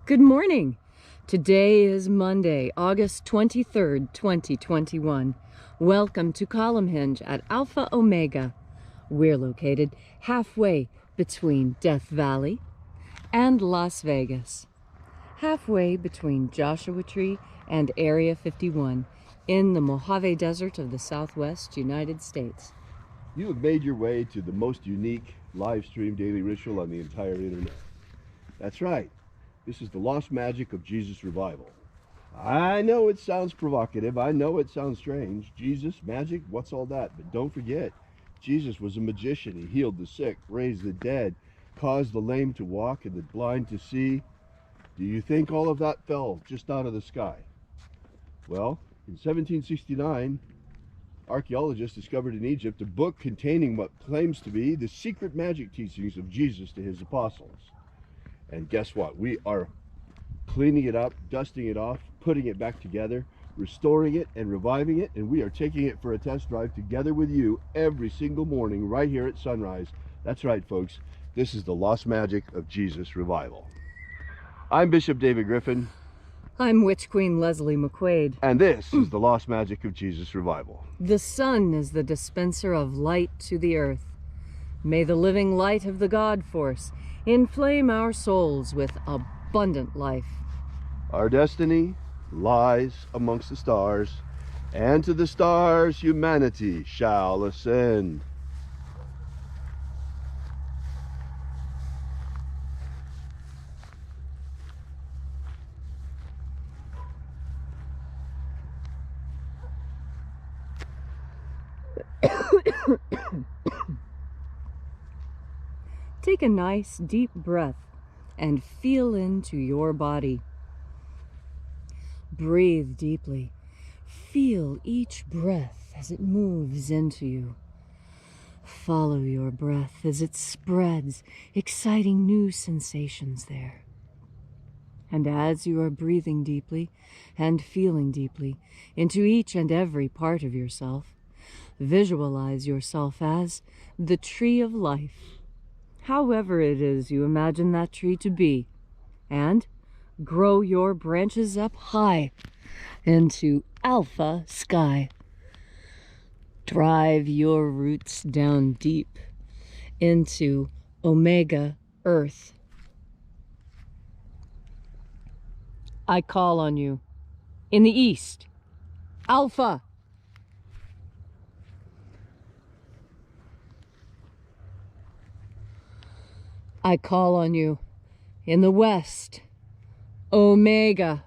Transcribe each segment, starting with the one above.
Good morning. Today is Monday, August 23rd, 2021. Welcome to Column Hinge at Alpha Omega. We're located halfway between Death Valley and Las Vegas. Halfway between Joshua Tree and Area 51 in the Mojave Desert of the Southwest United States. You have made your way to the most unique live stream daily ritual on the entire internet. That's right. This is the lost magic of Jesus revival. I know it sounds provocative. I know it sounds strange. Jesus, magic, what's all that? But don't forget, Jesus was a magician. He healed the sick, raised the dead, caused the lame to walk and the blind to see. Do you think all of that fell just out of the sky? Well, in 1769, archaeologists discovered in Egypt a book containing what claims to be the secret magic teachings of Jesus to his apostles. And guess what? We are cleaning it up, dusting it off, putting it back together, restoring it and reviving it, and we are taking it for a test drive together with you every single morning right here at sunrise. That's right, folks. This is the lost magic of Jesus revival. I'm Bishop David Griffin. I'm Witch Queen Leslie McQuade. And this is the lost magic of Jesus revival. The sun is the dispenser of light to the earth. May the living light of the God Force inflame our souls with abundant life. Our destiny lies amongst the stars, and to the stars humanity shall ascend. Take a nice deep breath and feel into your body. Breathe deeply. Feel each breath as it moves into you. Follow your breath as it spreads, exciting new sensations there. And as you are breathing deeply and feeling deeply into each and every part of yourself, visualize yourself as the tree of life, however it is you imagine that tree to be, and grow your branches up high into alpha sky. Drive your roots down deep into omega earth. I call on you in the east, alpha. I call on you in the west, omega.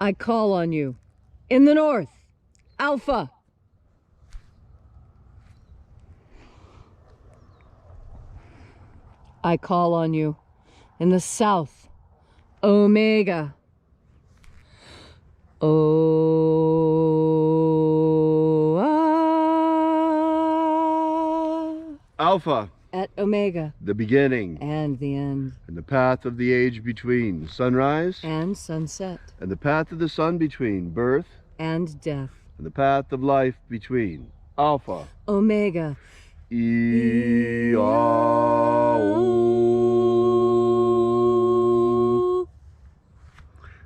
I call on you in the north, alpha. I call on you in the south, omega. Alpha. At omega. The beginning. And the end. And the path of the age between sunrise. And sunset. And the path of the sun between birth. And death. And the path of life between Alpha. Omega.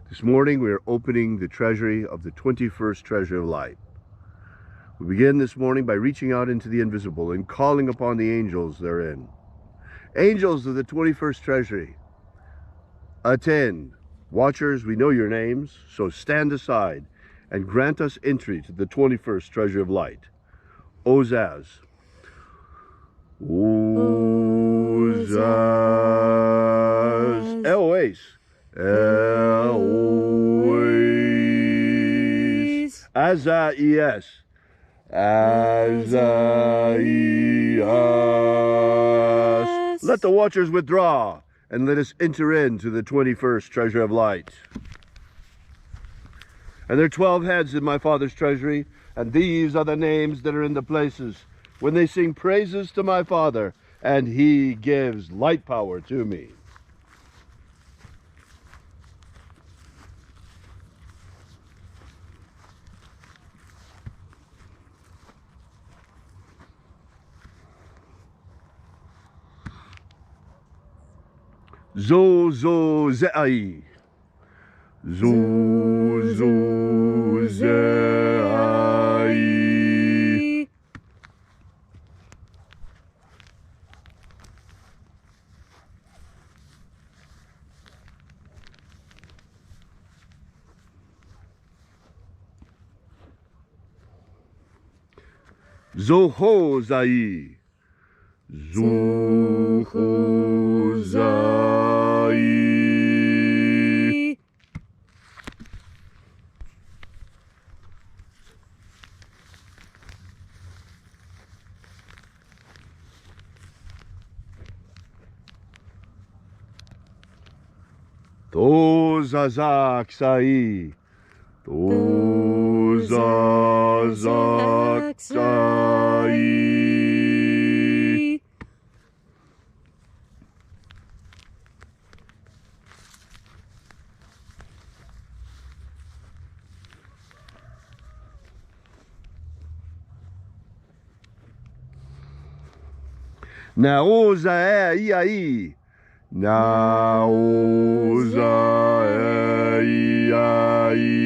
This morning we are opening the treasury of the 21st treasure of light. We begin this morning by reaching out into the invisible and calling upon the angels therein. Angels of the 21st treasury, attend. Watchers, we know your names, so stand aside and grant us entry to the 21st treasure of light. Ozaz. Ozaz. Eloise. Eloise. Azaias. Azaias. Let the watchers withdraw and let us enter into the 21st treasure of light. And there are 12 heads in my Father's treasury, and these are the names that are in the places when they sing praises to my Father, and he gives light power to me. Zo zo zeai. Zo zo zeai. Zo ho zai. Zo ho zai. To zazak sai. To zazak sai. Naoza e ai. Naoza e ai.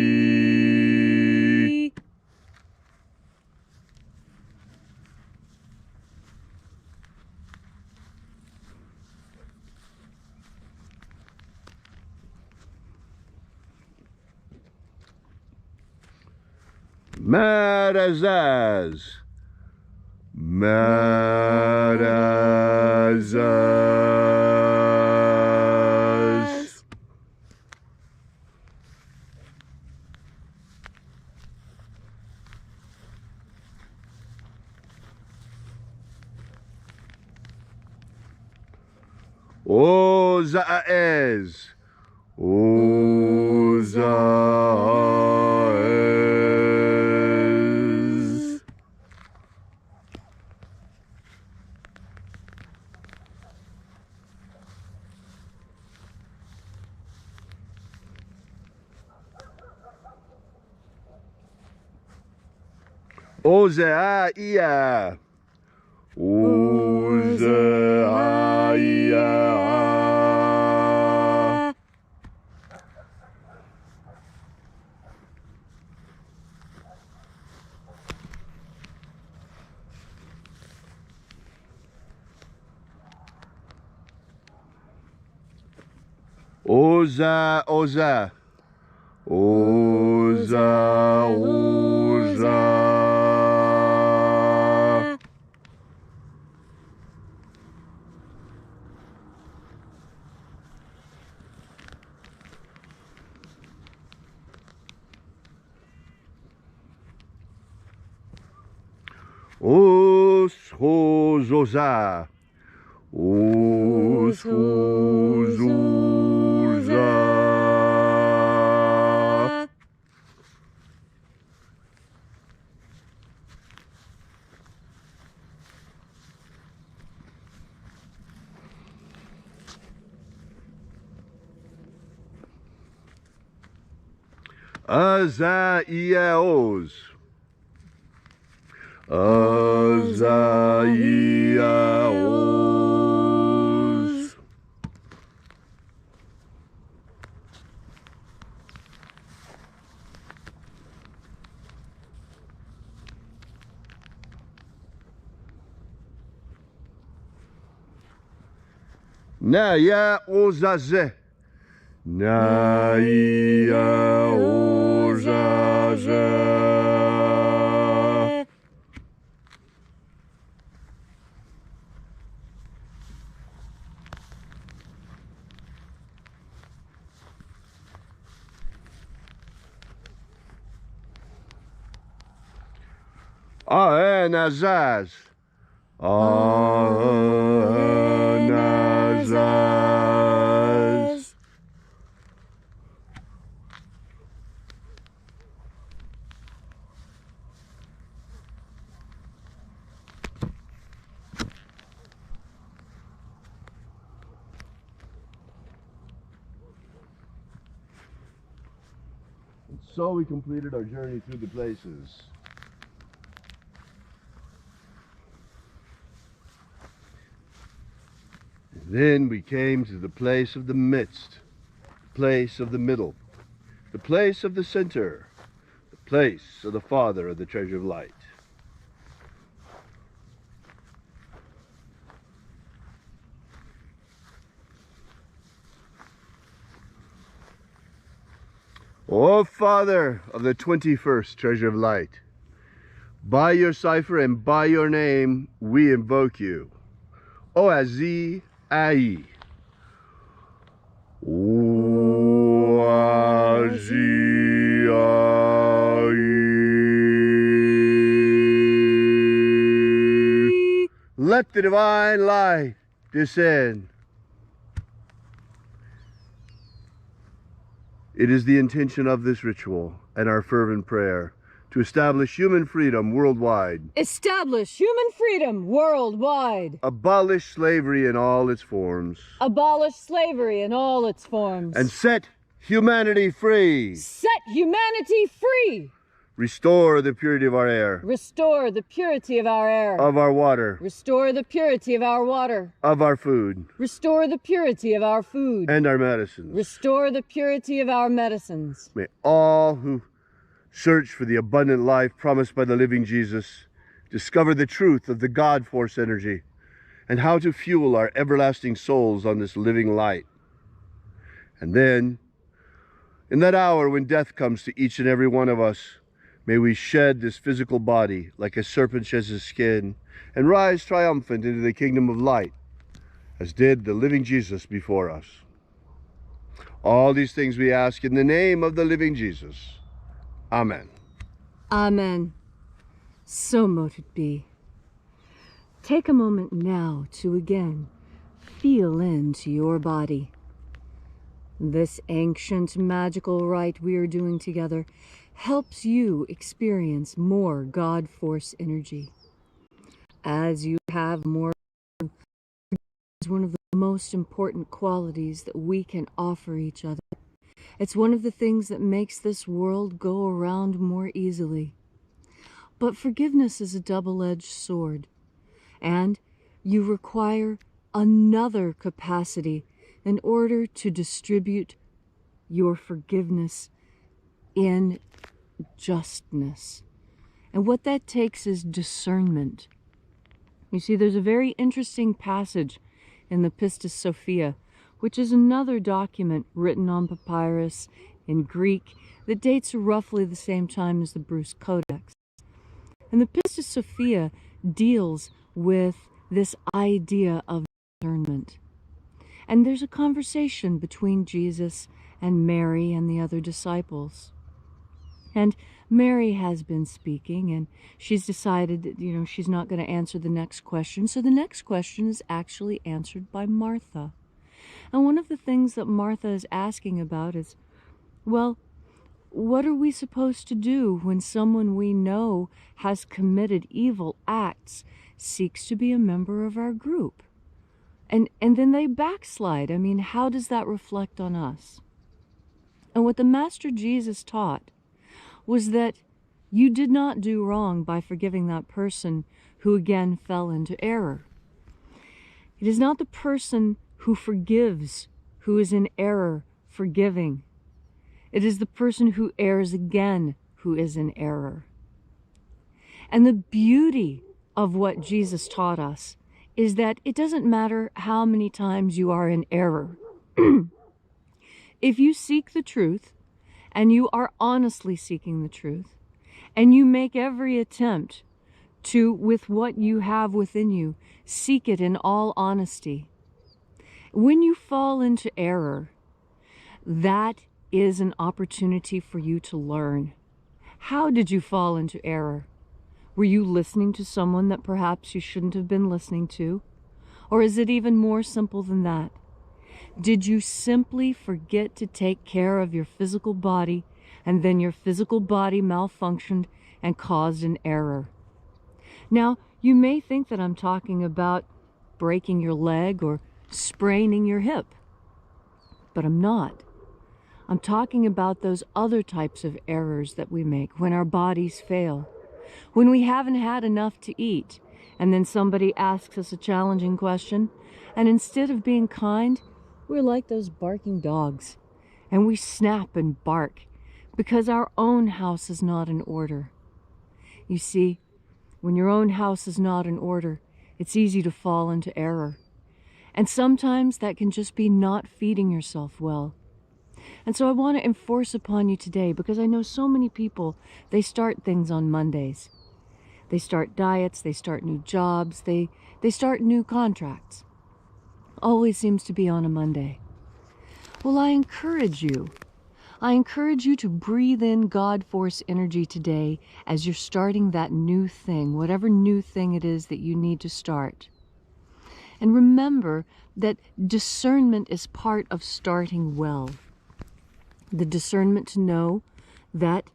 Marazaz. Marazaz. Ozaez. Ozaez. Ozeaia. Ozeaia. Oza, oza. Oza, oza. Oshozoza. Oshozoza. Azaiaos. Azaiaos. Naya ozaze. Naya ozaze. Aenazaz. Aenazaz. So we completed our journey through the places. Then we came to the place of the midst, the place of the middle, the place of the center, the place of the Father of the treasure of light. O Father of the 21st treasure of light, by your cipher and by your name we invoke you. O Azi Ai. O Azi Ai. Let the divine light descend. It is the intention of this ritual and our fervent prayer to establish human freedom worldwide. Establish human freedom worldwide. Abolish slavery in all its forms. Abolish slavery in all its forms. And set humanity free. Set humanity free. Restore the purity of our air. Restore the purity of our air. Of our water. Restore the purity of our water. Of our food. Restore the purity of our food. And our medicines. Restore the purity of our medicines. May all who search for the abundant life promised by the living Jesus discover the truth of the God force energy and how to fuel our everlasting souls on this living light. And then, in that hour when death comes to each and every one of us, may we shed this physical body like a serpent sheds his skin and rise triumphant into the kingdom of light, as did the living Jesus before us. All these things we ask in the name of the living Jesus. Amen. Amen. So mote it be. Take a moment now to again feel into your body. This ancient magical rite we are doing together helps you experience more God force energy. As you have more, is one of the most important qualities that we can offer each other. It's one of the things that makes this world go around more easily. But forgiveness is a double-edged sword, and you require another capacity in order to distribute your forgiveness in justness. And what that takes is discernment. You see, there's a very interesting passage in the Pistis Sophia, which is another document written on papyrus in Greek that dates roughly the same time as the Bruce Codex. And the Pistis Sophia deals with this idea of discernment. And there's a conversation between Jesus and Mary and the other disciples. And Mary has been speaking, and she's decided that, she's not going to answer the next question. So the next question is actually answered by Martha. And one of the things that Martha is asking about is, well, what are we supposed to do when someone we know has committed evil acts seeks to be a member of our group? And then they backslide. I mean, how does that reflect on us? And what the Master Jesus taught was that you did not do wrong by forgiving that person who again fell into error. It is not the person who forgives who is in error forgiving. It is the person who errs again who is in error. And the beauty of what Jesus taught us is that it doesn't matter how many times you are in error. If you seek the truth, and you are honestly seeking the truth, and you make every attempt to, with what you have within you, seek it in all honesty, when you fall into error, that is an opportunity for you to learn. How did you fall into error? Were you listening to someone that perhaps you shouldn't have been listening to? Or is it even more simple than that? Did you simply forget to take care of your physical body, and then your physical body malfunctioned and caused an error? Now, you may think that I'm talking about breaking your leg or spraining your hip, but I'm not. I'm talking about those other types of errors that we make when our bodies fail. When we haven't had enough to eat, and then somebody asks us a challenging question, and instead of being kind, we're like those barking dogs, and we snap and bark because our own house is not in order. You see, when your own house is not in order, it's easy to fall into error. And sometimes that can just be not feeding yourself well. And so I want to enforce upon you today, because I know so many people, they start things on Mondays. They start diets, they start new jobs, they start new contracts. Always seems to be on a Monday. Well, I encourage you to breathe in God force energy today as you're starting that new thing, whatever new thing it is that you need to start. And remember that discernment is part of starting well. The discernment to know that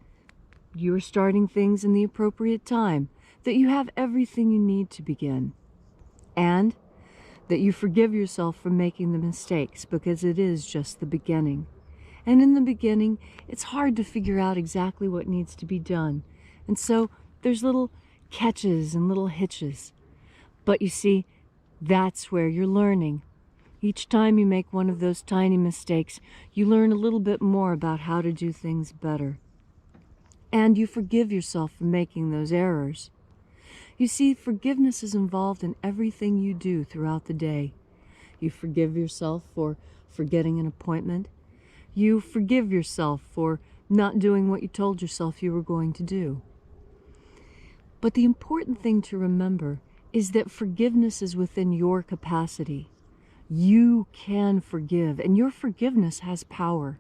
you're starting things in the appropriate time, that you have everything you need to begin, and that you forgive yourself for making the mistakes, because it is just the beginning. And in the beginning, it's hard to figure out exactly what needs to be done. And so there's little catches and little hitches. But you see, that's where you're learning. Each time you make one of those tiny mistakes, you learn a little bit more about how to do things better. And you forgive yourself for making those errors. You see, forgiveness is involved in everything you do throughout the day. You forgive yourself for forgetting an appointment. You forgive yourself for not doing what you told yourself you were going to do. But the important thing to remember is that forgiveness is within your capacity. You can forgive, and your forgiveness has power.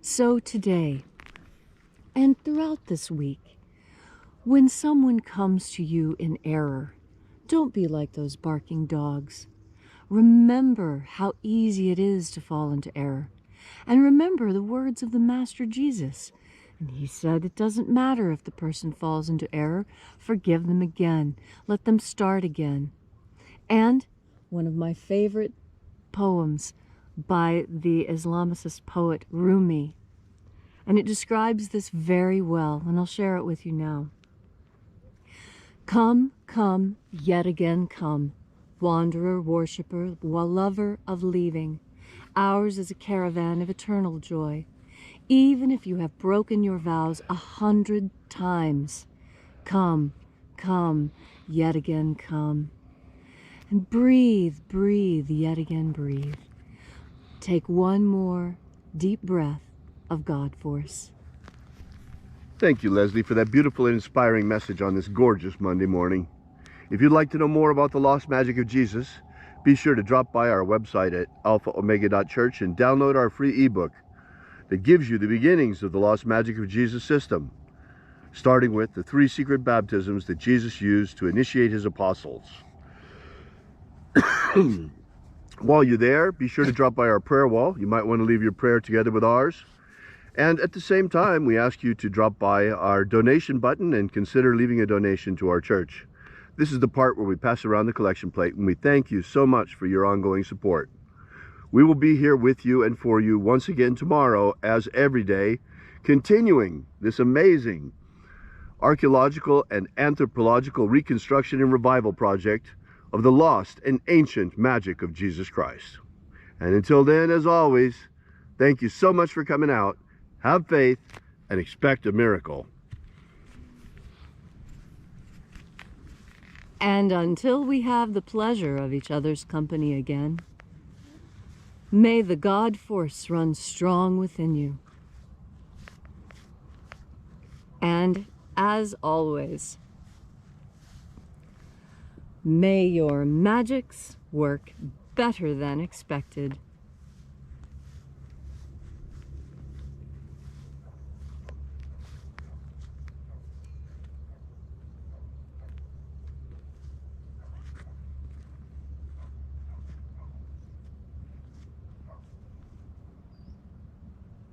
So today, and throughout this week, when someone comes to you in error, don't be like those barking dogs. Remember how easy it is to fall into error. And remember the words of the Master Jesus. And he said, it doesn't matter if the person falls into error, forgive them again. Let them start again. And one of my favorite poems by the Islamicist poet Rumi. And it describes this very well, and I'll share it with you now. Come, come, yet again come, wanderer, worshipper, lover of leaving. Ours is a caravan of eternal joy, even if you have broken your vows 100 times. Come, come, yet again come. And breathe, breathe, yet again breathe. Take one more deep breath of God force. Thank you, Leslie, for that beautiful and inspiring message on this gorgeous Monday morning. If you'd like to know more about the lost magic of Jesus, be sure to drop by our website at alphaomega.church and download our free ebook that gives you the beginnings of the lost magic of Jesus system, starting with the 3 secret baptisms that Jesus used to initiate his apostles. While you're there, be sure to drop by our prayer wall. You might want to leave your prayer together with ours. And at the same time, we ask you to drop by our donation button and consider leaving a donation to our church. This is the part where we pass around the collection plate, and we thank you so much for your ongoing support. We will be here with you and for you once again tomorrow, as every day, continuing this amazing archaeological and anthropological reconstruction and revival project of the lost and ancient magic of Jesus Christ. And until then, as always, thank you so much for coming out. Have faith and expect a miracle. And until we have the pleasure of each other's company again, may the God force run strong within you. And as always, may your magics work better than expected.